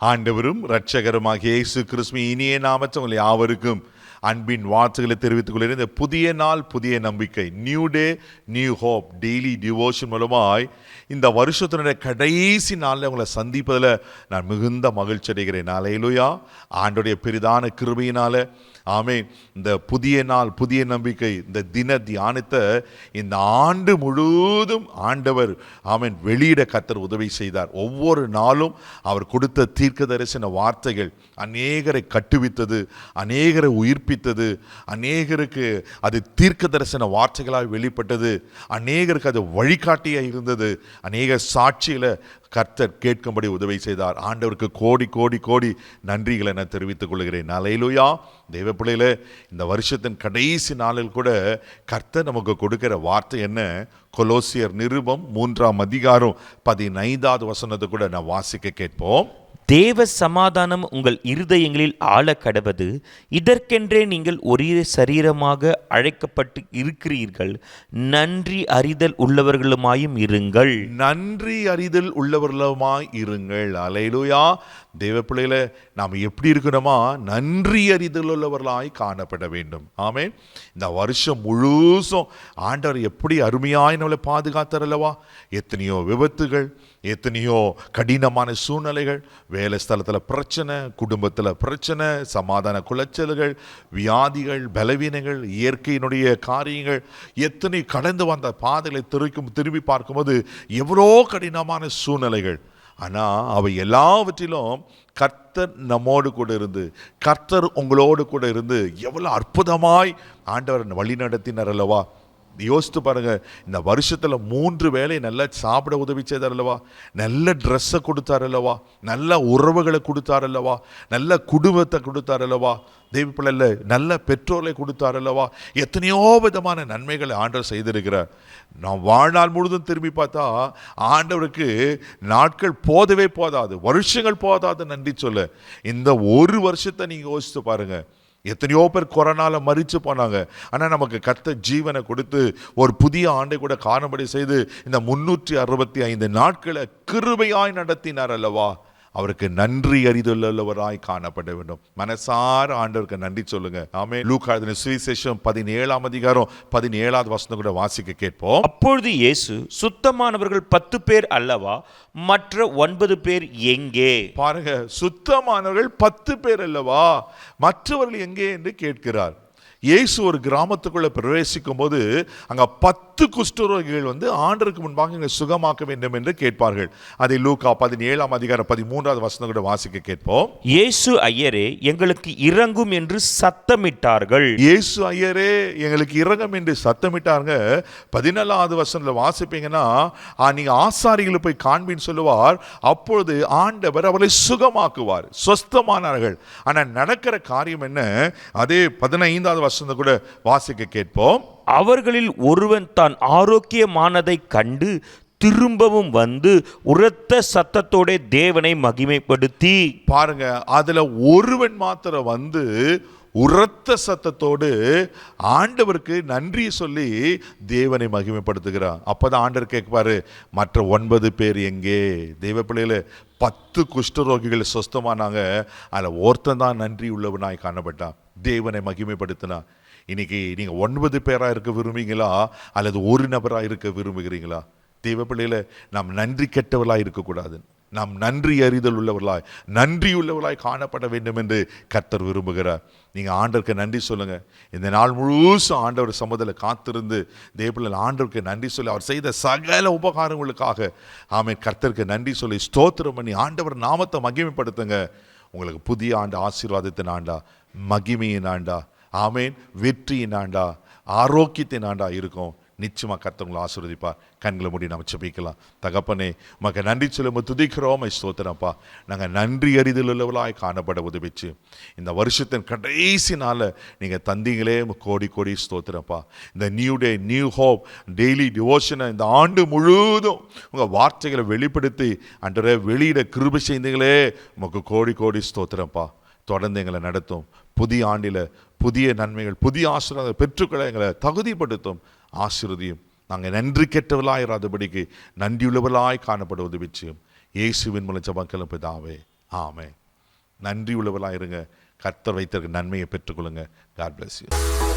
ஆண்டவரும் இரட்சகருமாகிய இயேசு கிறிஸ்துவின் இனிய நாமத்தில் உங்கள் யாவருக்கும் அன்பின் வார்த்தைகளை தெரிவித்துக் கொள்கிறேன். இந்த புதிய நாள் புதிய நம்பிக்கை, new day new hope daily devotion மூலமாய் இந்த வருஷத்தினுடைய கடைசி நாளில் உங்களை சந்திப்பதில் நான் மிகுந்த மகிழ்ச்சி அடைகிறேன். அல்லேலூயா. ஆண்டோடைய பெரிதான கிருபையினால ஆமென். இந்த புதிய நாள் புதிய நம்பிக்கை இந்த தின தியானத்தை இந்த ஆண்டு முழுவதும் ஆண்டவர் ஆமென் வெளியிட கர்த்தர் உதவி செய்தார். ஒவ்வொரு நாளும் அவர் கொடுத்த தீர்க்க தரிசன வார்த்தைகள் அநேகரை கட்டுவித்தது, அநேகரை உயிர்ப்பித்தது, அநேகருக்கு அது தீர்க்க தரிசன வார்த்தைகளாக வெளிப்பட்டது, அநேகருக்கு அது வழிகாட்டியாக இருந்தது, அநேக சாட்சிகளை கர்த்தர் கேட்கும்படி உதவி செய்தார். ஆண்டவருக்கு கோடி கோடி கோடி நன்றிகளை நான் தெரிவித்துக் கொள்கிறேன். அல்லேலூயா. தெய்வ பிள்ளைகளே, இந்த வருஷத்தின் கடைசி நாளில் கூட கர்த்தர் நமக்கு கொடுக்கிற வார்த்தை என்ன? கொலோசியர் நிருபம் 3ஆம் அதிகாரம் 15வது வசனத்தை கூட நான் வாசிக்க கேட்போம். தேவ சமாதானம் உங்கள் இருதயங்களில் ஆழ கடவது, இதற்கென்றே நீங்கள் ஒரே சரீரமாக அழைக்கப்பட்டு இருக்கிறீர்கள், நன்றி அறிதல் உள்ளவர்களுமாயும் இருங்கள். நன்றி அறிதல் உள்ளவர்களுமாய் இருங்கள். அல்லேலூயா. தேவ பிள்ளைகளே, நாம் எப்படி இருக்கணுமா? நன்றி அறிதல் உள்ளவர்களாய் காணப்பட வேண்டும். ஆமென். இந்த வருஷம் முழுசும் ஆண்டவர் எப்படி அருமையாய் நம்மளை பாதுகாத்தார் அல்லவா? எத்தனையோ விபத்துகள், எத்தனையோ கடினமான சூழ்நிலைகள், வேலை ஸ்தலத்தில் பிரச்சனை, குடும்பத்தில் பிரச்சனை, சமாதான குலைச்சல்கள், வியாதிகள், பலவீனங்கள், இயற்கையினுடைய காரியங்கள், எத்தனை கடந்து வந்த பாதைகளை திரும்பி பார்க்கும்போது எவ்வளோ கடினமான சூழ்நிலைகள். ஆனால் அவை எல்லாவற்றிலும் கர்த்தர் நம்மோடு கூட இருந்து, கர்த்தர் உங்களோடு கூட இருந்து எவ்வளோ அற்புதமாய் ஆண்டவர் வழி நடத்தினார் அல்லவா? யோசித்து பாருங்க. இந்த வருஷத்துல 3 வேளை நல்லா சாப்பிட உதவி செய்தார் அல்லவா? நல்ல ட்ரெஸ்ஸை கொடுத்தார் அல்லவா? நல்ல உறவுகளை கொடுத்தார் அல்லவா? நல்ல குடும்பத்தை கொடுத்தார் அல்லவா? தெய்வ பிள்ளைல நல்ல பெற்றோரை கொடுத்தார் அல்லவா? எத்தனையோ விதமான நன்மைகளை ஆண்டவர் செய்திருக்கிறார். நான் வாழ்நாள் முழுதும் திரும்பி பார்த்தா ஆண்டவருக்கு நாட்கள் போதவே போதாது, வருஷங்கள் போதாது நன்றி சொல்ல. இந்த ஒரு வருஷத்தை நீங்க யோசித்து பாருங்க. எத்தனையோ பேர் கொரோனால மரிச்சு போனாங்க. ஆனால் நமக்கு கர்த்தர் ஜீவனை கொடுத்து ஒரு புதிய ஆண்டை கூட காணும்படி செய்து இந்த 365 நாட்களை கிருபையாய் நடத்தினார் அல்லவா? அவருக்கு நன்றி அறிதலுள்ளவராய் காணப்பட வேண்டும். மனசார ஆண்டவருக்கு நன்றி சொல்லுங்க. ஆமென். லூக்கா எழுதின சுவிசேஷம் 17ஆம் அதிகாரம் 17வது வசனம் கூட வாசிக்க கேட்போம். அப்பொழுது இயேசு, சுத்தமானவர்கள் 10 பேர் அல்லவா, மற்ற 9 பேர் எங்கே? பாருங்க, சுத்தமானவர்கள் 10 பேர் அல்லவா, மற்றவர்கள் எங்கே என்று கேட்கிறார். இயேசு ஒரு கிராமத்துக்குள்ள பிரவேசிக்கும் போது அங்க 10 குஷ்டரோகிகள் ஆண்டருக்கு முன்பாக இங்க சுகமாக்க வேண்டும் என்று கேட்பார்கள். அதை லூக்கா 17ஆம் அதிகாரம் 13வது வசனம் கூட வாசிக்க கேட்போம். இயேசு ஐயரே, எங்களுக்கு இரங்கும் என்று சத்தமிட்டார்கள். இயேசு ஐயரே, எங்களுக்கு இரங்கும் என்று சத்தமிட்டாங்க. 14வது வசனத்துல வாசிப்பீங்கன்னா, நீங்க ஆசாரிகளை போய் காண்பின்னு சொல்லுவார். அப்பொழுது ஆண்டவர் அவர்களை சுகமாக்குவார். சொஸ்தமானார்கள். ஆனா நடக்கிற காரியம் என்ன? அதே 15வது வசனத்தை கூட வாசிக்க கேட்போம். அவர்களில் ஒருவன் தான் ஆரோக்கியமானதை கண்டு திரும்பவும் வந்து உரத்த சத்தத்தோட தேவனை மகிமைப்படுத்தி. பாருங்க, அதுல ஒருவன் மாத்திரம் வந்து உரத்த சத்தத்தோடு ஆண்டவருக்கு நன்றி சொல்லி தேவனை மகிமைப்படுத்துகிறான். அப்பதான் ஆண்டவர் கேட்பாரு, மற்ற 9 பேர் எங்கே? தெய்வ பிள்ளைகள 10 குஷ்டரோகிகள் சொஸ்தமானாங்க. அதில் ஒருத்தன் தான் நன்றி உள்ளவனாய் காணப்பட்டான், தேவனை மகிமைப்படுத்தினான். இன்னைக்கு நீங்க 9 பேராக இருக்க விரும்புகிறீங்களா அல்லது ஒரு நபராக இருக்க விரும்புகிறீங்களா? தெய்வ பிள்ளைகள, நாம் நன்றி கெட்டவர்களாய் இருக்கக்கூடாது. நாம் நன்றி அறிதல் உள்ளவர்களாய், நன்றி உள்ளவர்களாய் காணப்பட வேண்டும் என்று கர்த்தர் விரும்புகிறார். நீங்கள் ஆண்டவருக்கு நன்றி சொல்லுங்க. இந்த நாள் முழுசும் ஆண்டவர் சமூகத்தில் காத்திருந்து தேவப்பிள்ளை ஆண்டவருக்கு நன்றி சொல்லி அவர் செய்த சகல உபகாரங்களுக்காக ஆமென் கர்த்தருக்கு நன்றி சொல்லி ஸ்தோத்திரம் பண்ணி ஆண்டவர் நாமத்தை மகிமைப்படுத்துங்க. உங்களுக்கு புதிய ஆண்டு ஆசீர்வாதத்தின் ஆண்டா, மகிமையின் ஆண்டா, ஆமென், வெற்றியின் ஆண்டா, ஆரோக்கியத்தின் ஆண்டா இருக்கும். நிச்சயமா கர்த்தர் உங்களை ஆசீர்வதிப்பார். கண்களை மூடி நம்ம ஜெபிக்கலாம். தகப்பனே, உமக்கு நன்றி சொல்ல துதிக்கிறோம். ஸ்தோத்திரப்பா, நாங்கள் நன்றி அறிதல் உள்ளவர்களாய் காணப்பட உதவிச்சு இந்த வருஷத்தின் கடைசி நாளில் நீங்கள் தந்தீங்களே, கோடி கோடி ஸ்தோத்திரப்பா. இந்த new day new hope daily டிவோஷனை இந்த ஆண்டு முழுவதும் உங்கள் வார்த்தைகளை வெளிப்படுத்தி அன்றே வெளியிட கிருபை செய்தீங்களே, உமக்கு கோடி கோடி ஸ்தோத்திரப்பா. தொடர்ந்து எங்களை நடத்தும். புதிய ஆண்டில் புதிய நன்மைகள், புதிய ஆசீர்வாதம் பெற்றுக்களை எங்களை தகுதிப்படுத்தும், ஆசீர்வதியும். நாங்கள் நன்றி கெட்டவர்களாயிராதபடிக்கு நன்றியுள்ளவர்களாய் காணப்பட உதவிச்சியும். இயேசுவின் மூலம் ஜெபம் கேளும் பிதாவே, ஆமென். நன்றி உள்ளவர்களாக இருங்க. கர்த்தர் வைத்திருக்க நன்மையை பெற்றுக்கொள்ளுங்க. God bless you.